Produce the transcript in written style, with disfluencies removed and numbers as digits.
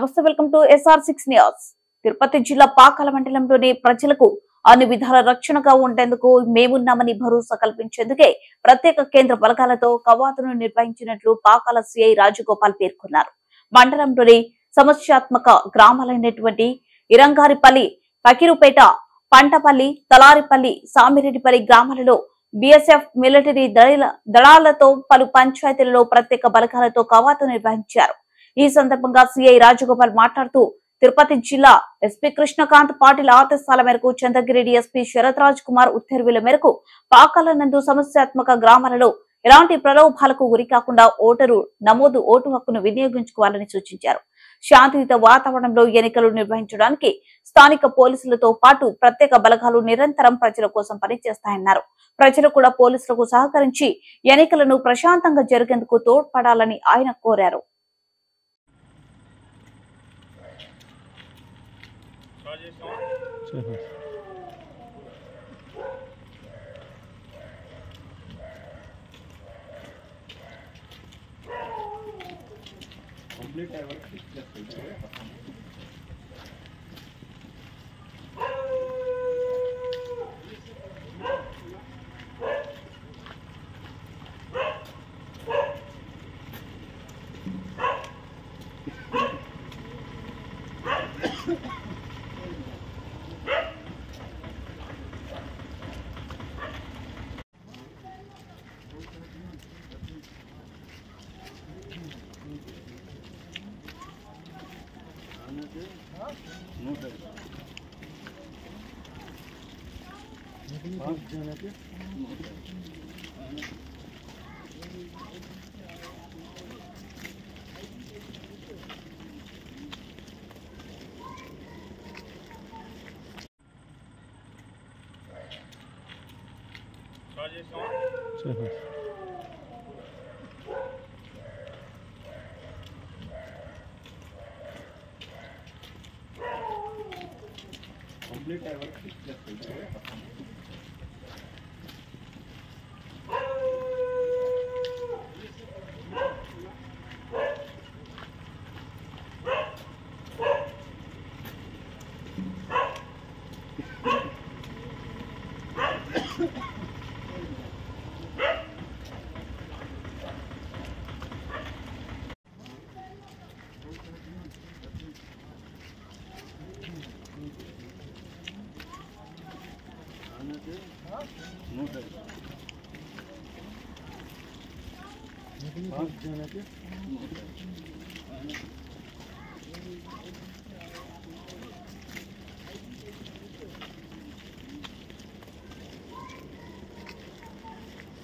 నమస్తే, welcome to SR6 news. Tirupati జిల్లా పాకాల మండలంలోని ప్రజలకు అన్ని విధాల రక్షణగా ఉండేందుకు మేమున్నామని భరోసా కల్పించేందుకే ప్రత్యేక కేంద్ర బలగాలతో కవాతును నిర్వహించినట్లు పాకాల సిఐ రాజగోపాల్ పేర్కొన్నారు. మండలంలోని సమస్యాత్మక గ్రామాలైనటువంటి ఇరంగారిపల్లి, పకిరుపేట, పంటపల్లి, తలారిపల్లి, సామిరెడ్డిపల్లి గ్రామాలలో BSF మిలిటరీ దళాలతో పలు పంచాయతీలలో ప్రత్యేక బలగాలతో కవాతు నిర్వహించారు. ఈ సందర్భంగా సిఐ రాజగోపాల్ మాట్లాడుతూ తిరుపతి జిల్లా SP కృష్ణకాంత్ పాటిల్ ఆదేశాల మేరకు చంద్రగిరి SP శరత్ రాజ్ కుమార్ ఉత్తర్వుల మేరకు పాకాల నందు సమస్యాత్మక గ్రామాలలో ఎలాంటి ప్రలోభాలకు గురికాకుండా ఓటు హక్కును వినియోగించుకోవాలని సూచించారు. శాంతియుత వాతావరణంలో ఎన్నికలు నిర్వహించడానికి స్థానిక పోలీసులతో పాటు ప్రత్యేక బలగాలు నిరంతరం ప్రజల కోసం పనిచేస్తాయన్నారు. ప్రజలు కూడా పోలీసులకు సహకరించి ఎన్నికలను ప్రశాంతంగా జరిగేందుకు తోడ్పడాలని ఆయన కోరారు.